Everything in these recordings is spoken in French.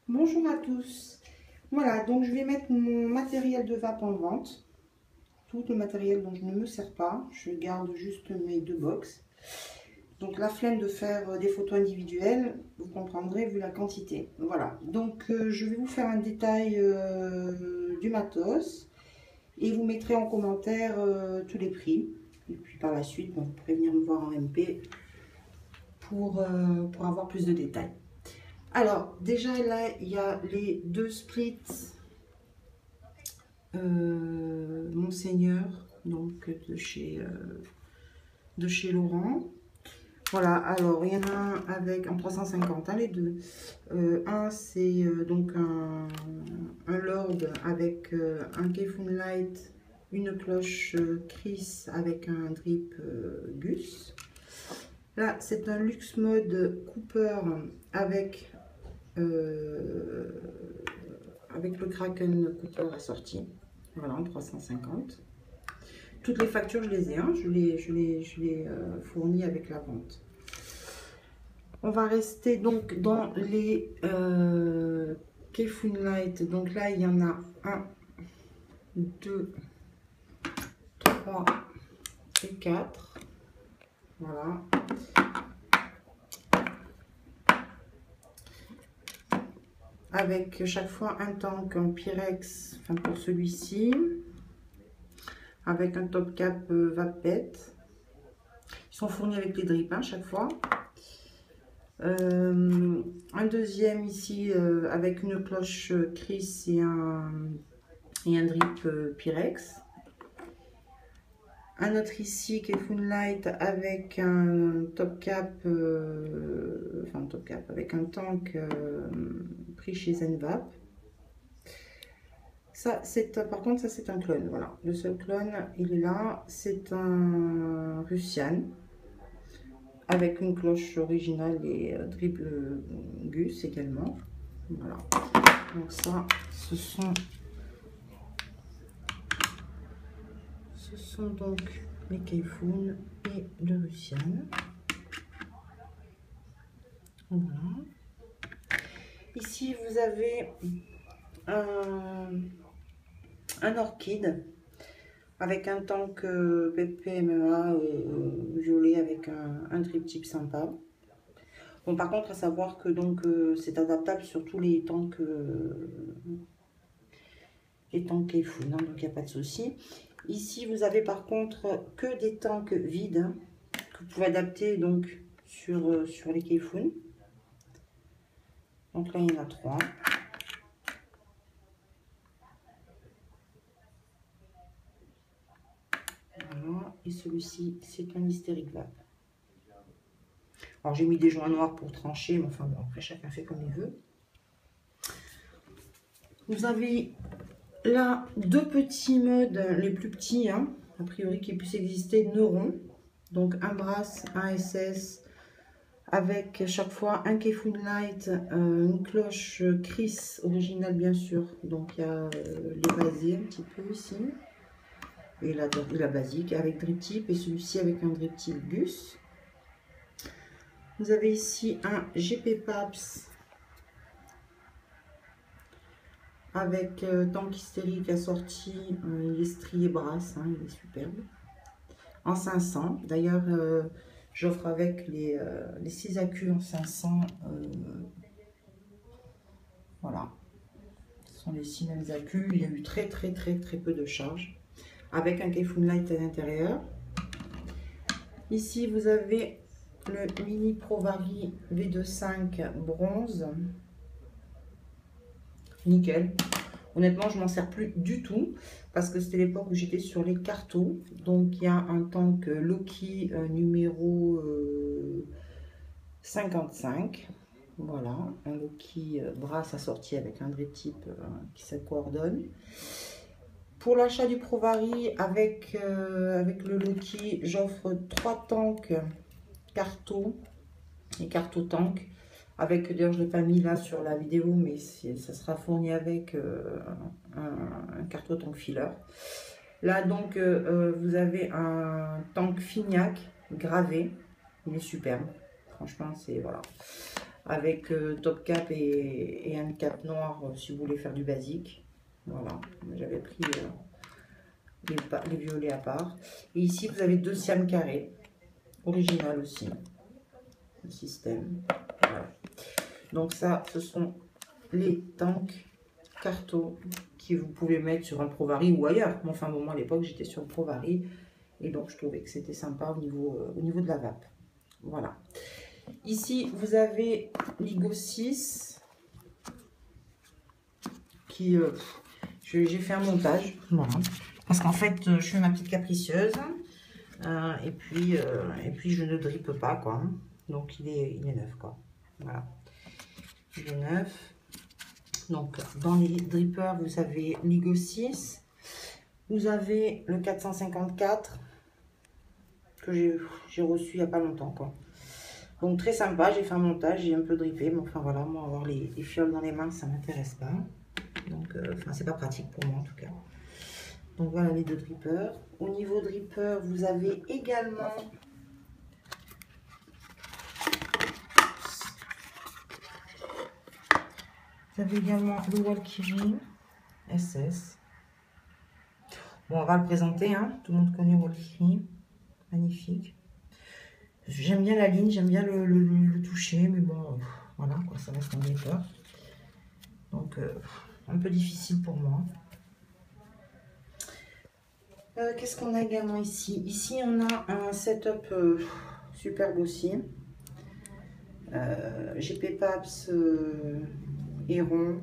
Bonjour à tous. Voilà, donc je vais mettre mon matériel de vape en vente. Tout le matériel dont je ne me sers pas. Je garde juste mes deux box. Donc la flemme de faire des photos individuelles, vous comprendrez vu la quantité. Voilà, donc je vais vous faire un détail du matos. Et vous mettrez en commentaire tous les prix. Et puis par la suite, vous pourrez venir me voir en MP pour avoir plus de détails. Alors, déjà là, il y a les deux splits Monseigneur, donc de chez Laurent. Voilà, alors il y en a un avec en 350, hein, les deux. Un c'est donc un Lord avec un Kefun Light, une cloche Chris avec un drip Gus. Là, c'est un Luxe Mode Cooper avec le Kraken Cooper assorti. Voilà, en 350. Toutes les factures, je les ai, hein, je les fournis avec la vente. On va rester donc dans les Kefun Light. Donc là, il y en a 1, 2, 3 et 4. Voilà. Avec chaque fois un tank en Pyrex, enfin pour celui-ci, avec un top cap Vapette. Ils sont fournis avec les drips, hein, chaque fois. Un deuxième ici avec une cloche Chris et un drip Pyrex. Un autre ici Kefun Light avec un top cap, avec un tank pris chez Zenvap. Ça, par contre, ça c'est un clone. Voilà, le seul clone, il est là. C'est un Russian avec une cloche originale et triple Gus également. Voilà. Donc ça, ce sont donc les Kefun et le Russian. Voilà. Ici, vous avez un orchide avec un tank PPMA violet avec un drip type sympa. Bon, par contre, à savoir que donc c'est adaptable sur tous les tanks Kefun, hein, donc il n'y a pas de souci. Ici, vous avez par contre que des tanks vides, hein, que vous pouvez adapter donc sur les Kefun. Donc là, il y en a 3. Voilà. Et celui-ci, c'est un hystérique vape. Alors, j'ai mis des joints noirs pour trancher, mais enfin, bon, après, chacun fait comme il veut. Vous avez là deux petits modes, les plus petits, hein, a priori qui puissent exister, Neuron. Donc, un Brass, un SS, avec chaque fois un Kefun Light, une cloche Chris originale, bien sûr. Donc, il y a les basés un petit peu ici. Et la basique avec drip tip et celui-ci avec un drip tip Gus. Vous avez ici un GP Paps avec tank hystérique assorti, il est strié brasse, hein, il est superbe. En 500, d'ailleurs j'offre avec les 6 accus en 500, voilà. Ce sont les 6 mêmes accus, il y a eu très peu de charge. Avec un Kefun Light à l'intérieur. Ici, vous avez le Mini Provari V25 bronze. Nickel. Honnêtement, je m'en sers plus du tout parce que c'était l'époque où j'étais sur les cartons. Donc, il y a un tank Loki numéro 55. Voilà, un Loki brasse assorti avec un drip type qui se coordonne. Pour l'achat du Provari avec le Loki, j'offre 3 tanks carto et carto tank. Avec, d'ailleurs, je ne l'ai pas mis là sur la vidéo, mais ça sera fourni avec un carto tank filler. Là, donc, vous avez un tank Fignac gravé. Il est superbe. Franchement, c'est voilà. avec top cap et un cap noir si vous voulez faire du basique. Voilà, j'avais pris les violets à part. Et ici, vous avez 2 siam carrés, original aussi, le système. Voilà. Donc ça, ce sont les tanks carto que vous pouvez mettre sur un Provary ou ailleurs. Enfin, bon, moi à l'époque, j'étais sur le Provary et donc je trouvais que c'était sympa au niveau de la vape. Voilà. Ici, vous avez l'Igo 6 qui... j'ai fait un montage. Voilà. Parce qu'en fait, je suis ma petite capricieuse. Et puis je ne drippe pas, quoi. Donc, il est neuf, quoi. Voilà. Il est neuf. Donc, dans les drippers, vous avez l'Igo 6. Vous avez le 454 que j'ai reçu il n'y a pas longtemps, quoi. Donc, très sympa. J'ai fait un montage, j'ai un peu drippé. Mais enfin, voilà, moi, avoir les fioles dans les mains, ça ne m'intéresse pas. Donc, enfin, c'est pas pratique pour moi, en tout cas. Donc, voilà les 2 drippers. Au niveau dripper, vous avez également... Vous avez également le Walkyrie SS. Bon, on va le présenter, hein. Tout le monde connaît Walkyrie. Magnifique. J'aime bien la ligne, j'aime bien le toucher, mais bon, voilà, quoi, ça reste un dripper. Donc, un peu difficile pour moi. Qu'est-ce qu'on a également ici? Ici, on a un setup superbe aussi. GP Paps Héron.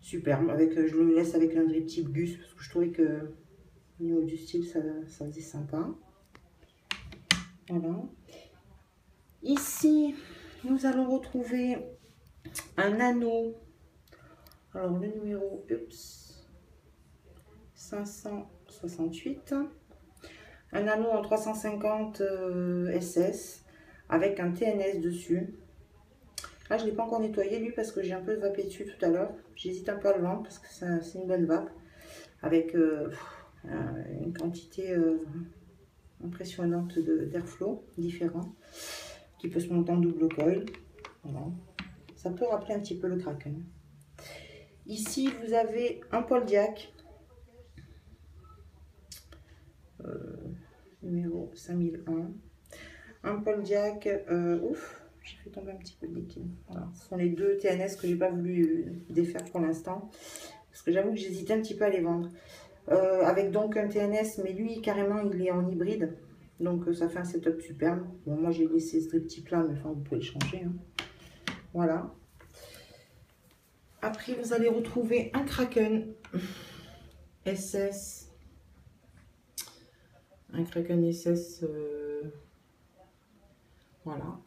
Superbe. Avec, je le laisse avec un drip type Gus parce que je trouvais que au niveau du style, ça faisait sympa. Voilà. Ici, nous allons retrouver un anneau. Alors, le numéro 568. Un anneau en 350 SS avec un TNS dessus. Là, je ne l'ai pas encore nettoyé, lui, parce que j'ai un peu vapé dessus tout à l'heure. J'hésite un peu à le vendre parce que c'est une bonne vape. Avec une quantité impressionnante d'airflow différent. Qui peut se monter en double coil. Voilà. Ça peut rappeler un petit peu le Kraken. Ici, vous avez un Paul Diac. Numéro 5001. Un Paul Diac. Ouf, j'ai fait tomber un petit peu de liquide. Voilà. Ce sont les 2 TNS que j'ai pas voulu défaire pour l'instant. Parce que j'avoue que j'hésitais un petit peu à les vendre. Avec donc un TNS, mais lui, carrément, il est en hybride. Donc, ça fait un setup superbe. Bon, moi, j'ai laissé ce drip type là, mais enfin, vous pouvez le changer. Hein. Voilà. Après, vous allez retrouver un Kraken SS. Un Kraken SS. Voilà.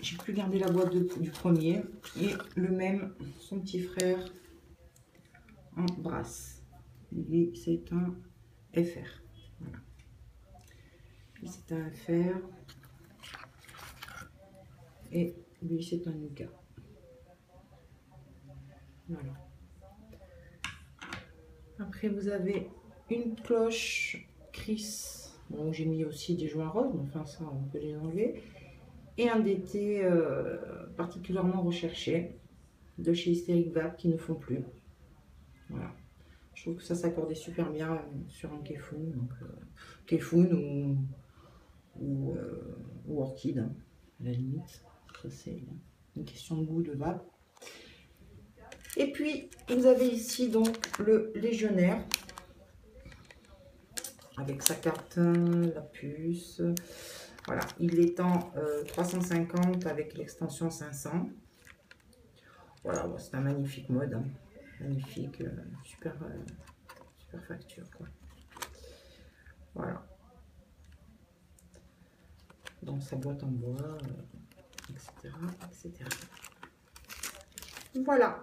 J'ai plus gardé la boîte du premier. Et le même, son petit frère en brasse. Lui, c'est un FR. Voilà. Lui, c'est un FR. Et lui, c'est un Nuka. Voilà. Après, vous avez une cloche Chris. Bon, j'ai mis aussi des joints roses, mais enfin, ça, on peut les enlever. Et un DT particulièrement recherché de chez Hystérique Vape qui ne font plus. Voilà. Je trouve que ça s'accordait super bien sur un Kefun. Donc, Kefun ou Orchid, hein, à la limite. Ça, c'est une question de goût de vape. Et puis, vous avez ici donc le Légionnaire. Avec sa carte, la puce. Voilà, il est en 350 avec l'extension 500. Voilà, bon, c'est un magnifique mode. Hein. Magnifique, super facture, quoi. Voilà. Dans sa boîte en bois, etc., etc. Voilà.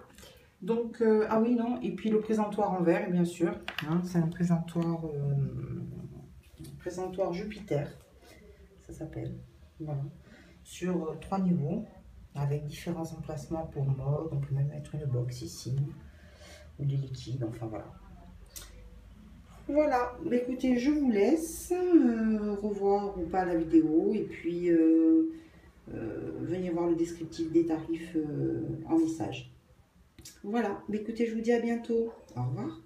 Donc, ah oui, non, et puis le présentoir en verre, bien sûr. Hein, c'est un présentoir Jupiter, ça s'appelle. Voilà. Sur 3 niveaux, avec différents emplacements pour mode. On peut même mettre une box ici, ou des liquides, enfin voilà. Voilà, bah, écoutez, je vous laisse revoir ou pas la vidéo, et puis venez voir le descriptif des tarifs en message. Voilà, mais écoutez, je vous dis à bientôt. Au revoir.